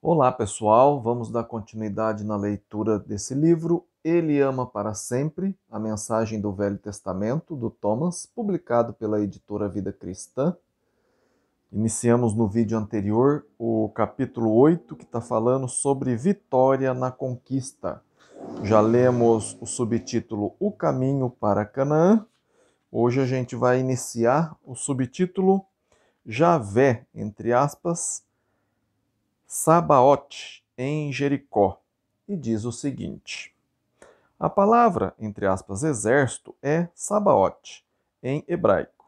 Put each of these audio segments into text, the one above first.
Olá, pessoal. Vamos dar continuidade na leitura desse livro, Ele Ama para Sempre, a mensagem do Velho Testamento, do Thomas, publicado pela editora Vida Cristã. Iniciamos no vídeo anterior o capítulo 8, que está falando sobre vitória na conquista. Já lemos o subtítulo O Caminho para Canaã. Hoje a gente vai iniciar o subtítulo Javé, entre aspas, Sabaote, em Jericó, e diz o seguinte: a palavra, entre aspas, exército, é Sabaote, em hebraico.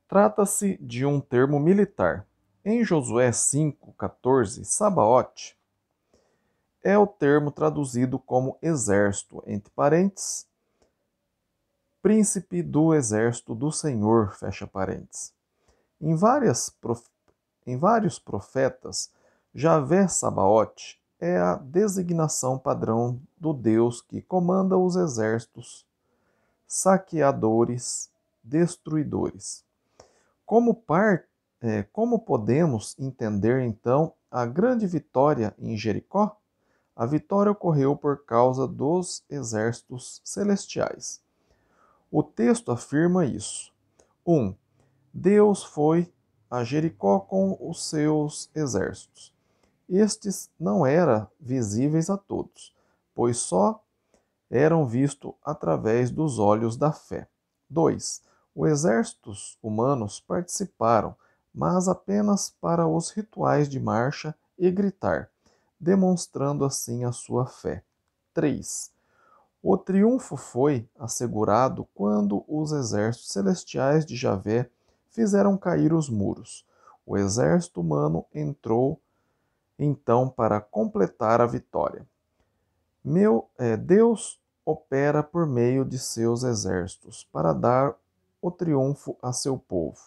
Trata-se de um termo militar. Em Josué 5,14, Sabaote é o termo traduzido como exército, entre parênteses, príncipe do exército do Senhor, fecha parênteses. Em, em vários profetas, Javé Sabaote é a designação padrão do Deus que comanda os exércitos saqueadores, destruidores. Como podemos entender então a grande vitória em Jericó? A vitória ocorreu por causa dos exércitos celestiais. O texto afirma isso. 1. Deus foi a Jericó com os seus exércitos. Estes não eram visíveis a todos, pois só eram vistos através dos olhos da fé. 2. Os exércitos humanos participaram, mas apenas para os rituais de marcha e gritar, demonstrando assim a sua fé. 3. O triunfo foi assegurado quando os exércitos celestiais de Javé fizeram cair os muros. O exército humano entrou então para completar a vitória. Deus opera por meio de seus exércitos para dar o triunfo a seu povo.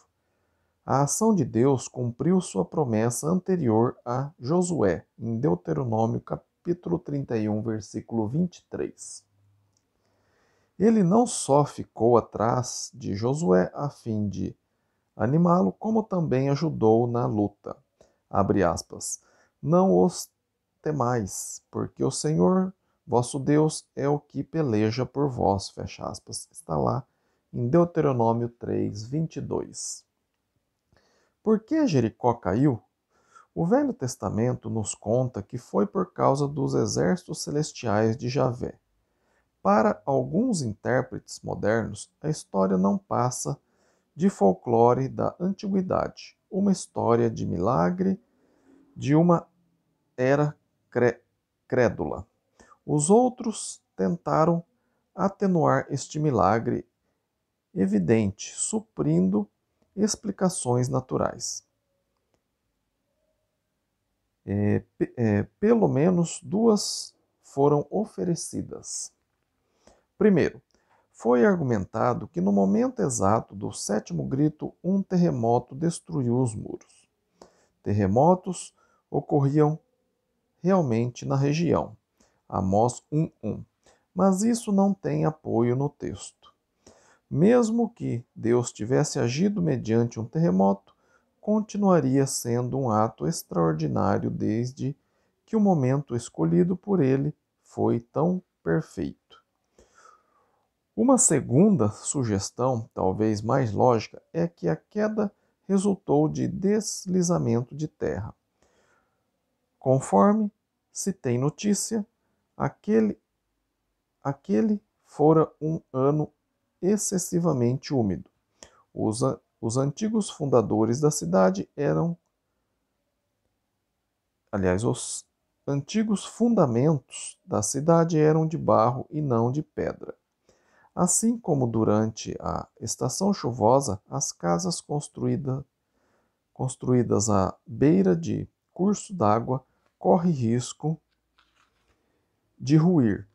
A ação de Deus cumpriu sua promessa anterior a Josué, em Deuteronômio capítulo 31, versículo 23. Ele não só ficou atrás de Josué a fim de animá-lo, como também ajudou na luta. Abre aspas. Não os temais, porque o Senhor, vosso Deus, é o que peleja por vós. Fecha aspas. Está lá em Deuteronômio 3, 22. Por que Jericó caiu? O Velho Testamento nos conta que foi por causa dos exércitos celestiais de Javé. Para alguns intérpretes modernos, a história não passa de folclore da antiguidade, uma história de milagre de uma era crédula. Os outros tentaram atenuar este milagre evidente, suprindo explicações naturais. Pelo menos duas foram oferecidas. Primeiro, foi argumentado que no momento exato do sétimo grito, um terremoto destruiu os muros. Terremotos ocorriam realmente na região, Amós 1:1, mas isso não tem apoio no texto. Mesmo que Deus tivesse agido mediante um terremoto, continuaria sendo um ato extraordinário desde que o momento escolhido por ele foi tão perfeito. Uma segunda sugestão, talvez mais lógica, é que a queda resultou de deslizamento de terra. Conforme se tem notícia, aquele fora um ano excessivamente úmido. Os antigos fundadores da cidade os antigos fundamentos da cidade eram de barro e não de pedra. Assim como durante a estação chuvosa, as casas construídas à beira de curso d'água correm risco de ruir.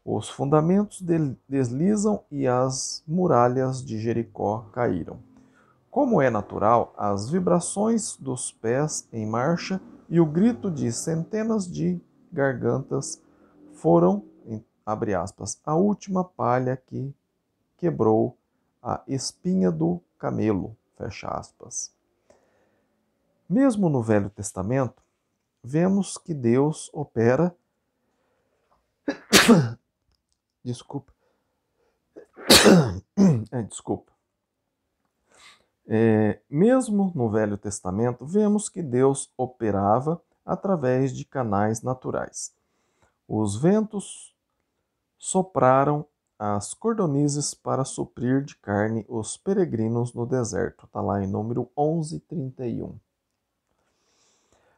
Os fundamentos deslizam e as muralhas de Jericó caíram. Como é natural, as vibrações dos pés em marcha e o grito de centenas de gargantas foram, abre aspas, a última palha que quebrou a espinha do camelo, fecha aspas. Mesmo no Velho Testamento, vemos que Deus opera. Desculpa. Desculpa. Mesmo no Velho Testamento, vemos que Deus operava através de canais naturais. Os ventos sopraram as cordonizes para suprir de carne os peregrinos no deserto. Está lá em número 11:31.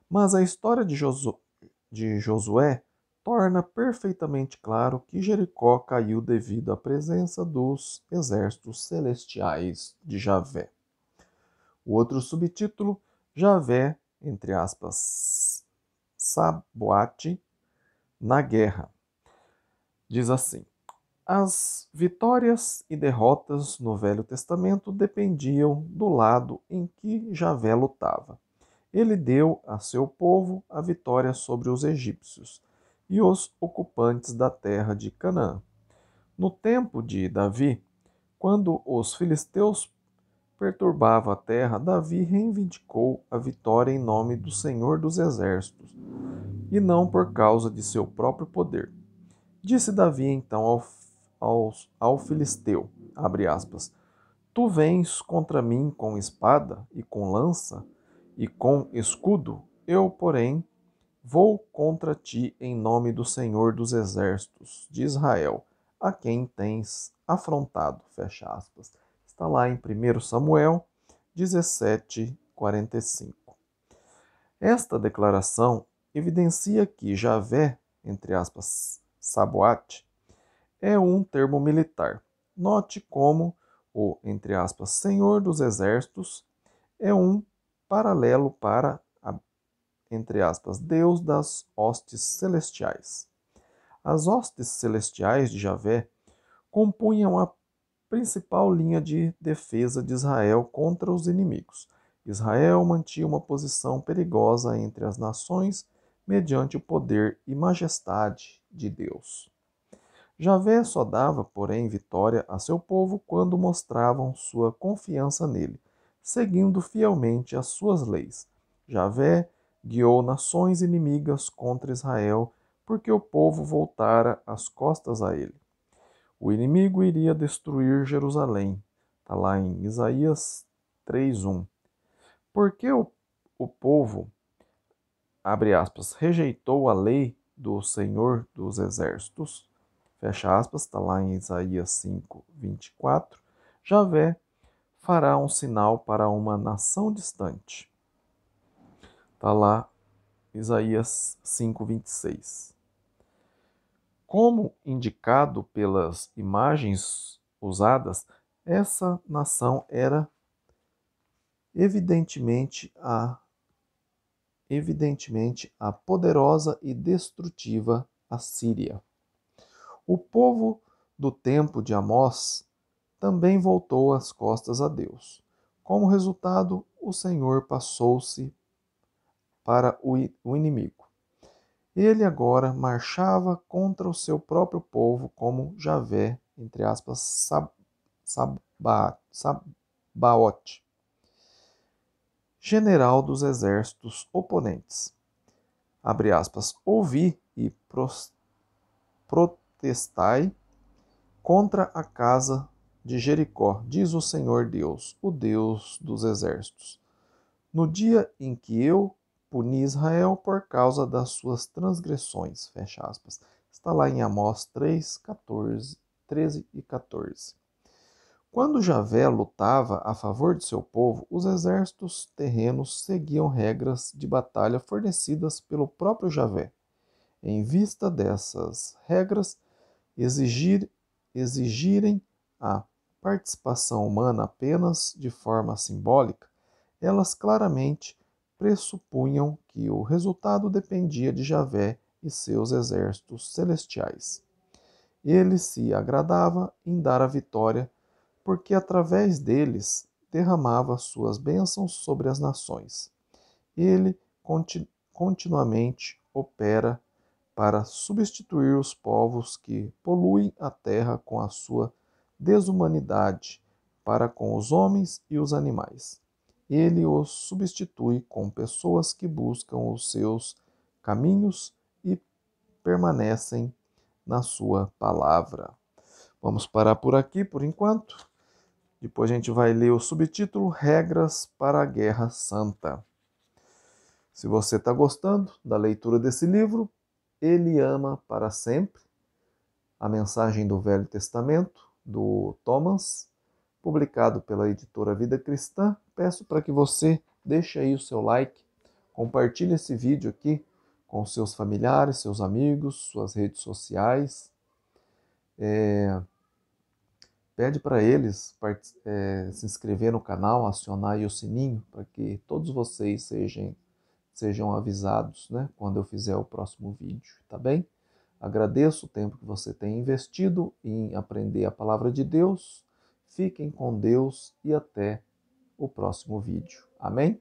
Mas a história de Josué torna perfeitamente claro que Jericó caiu devido à presença dos exércitos celestiais de Javé. O outro subtítulo, Javé, entre aspas, Saboate, na guerra. Diz assim: as vitórias e derrotas no Velho Testamento dependiam do lado em que Javé lutava. Ele deu a seu povo a vitória sobre os egípcios e os ocupantes da terra de Canaã. No tempo de Davi, quando os filisteus perturbavam a terra, Davi reivindicou a vitória em nome do Senhor dos Exércitos, e não por causa de seu próprio poder. Disse Davi então ao filisteu, abre aspas, tu vens contra mim com espada e com lança e com escudo, eu, porém, vou contra ti em nome do Senhor dos Exércitos de Israel, a quem tens afrontado. Fecha aspas. Está lá em 1 Samuel 17:45. Esta declaração evidencia que Javé, entre aspas, Saboate, é um termo militar. Note como o, entre aspas, Senhor dos Exércitos é um paralelo para entre aspas, Deus das hostes celestiais. As hostes celestiais de Javé compunham a principal linha de defesa de Israel contra os inimigos. Israel mantinha uma posição perigosa entre as nações mediante o poder e majestade de Deus. Javé só dava, porém, vitória a seu povo quando mostravam sua confiança nele, seguindo fielmente as suas leis. Javé guiou nações inimigas contra Israel, porque o povo voltara as costas a ele. O inimigo iria destruir Jerusalém. Está lá em Isaías 3:1. Porque o povo, abre aspas, rejeitou a lei do Senhor dos Exércitos, fecha aspas, está lá em Isaías 5:24, Javé fará um sinal para uma nação distante. Está lá Isaías 5:26. Como indicado pelas imagens usadas, essa nação era evidentemente a poderosa e destrutiva Assíria. O povo do tempo de Amós também voltou as costas a Deus. Como resultado, o Senhor passou-se para o inimigo. Ele agora marchava contra o seu próprio povo como Javé, entre aspas, Sabaote, general dos exércitos oponentes. Abre aspas, ouvi e protestai contra a casa de Jericó, diz o Senhor Deus, o Deus dos exércitos. No dia em que eu puni Israel por causa das suas transgressões, fecha aspas. Está lá em Amós 13 e 14. Quando Javé lutava a favor de seu povo, os exércitos terrenos seguiam regras de batalha fornecidas pelo próprio Javé. Em vista dessas regras, exigirem a participação humana apenas de forma simbólica, elas claramente pressupunham que o resultado dependia de Javé e seus exércitos celestiais. Ele se agradava em dar a vitória, porque através deles derramava suas bênçãos sobre as nações. Ele continuamente opera para substituir os povos que poluem a terra com a sua desumanidade para com os homens e os animais. Ele os substitui com pessoas que buscam os seus caminhos e permanecem na sua palavra. Vamos parar por aqui por enquanto. Depois a gente vai ler o subtítulo Regras para a Guerra Santa. Se você está gostando da leitura desse livro, Ele Ama para Sempre, a mensagem do Velho Testamento, do Thomas, publicado pela editora Vida Cristã, peço para que você deixe aí o seu like, compartilhe esse vídeo aqui com seus familiares, seus amigos, suas redes sociais. Pede para eles se inscrever no canal, acionar aí o sininho, para que todos vocês sejam avisados, né, quando eu fizer o próximo vídeo, tá bem? Agradeço o tempo que você tem investido em aprender a palavra de Deus. Fiquem com Deus e até o próximo vídeo. Amém?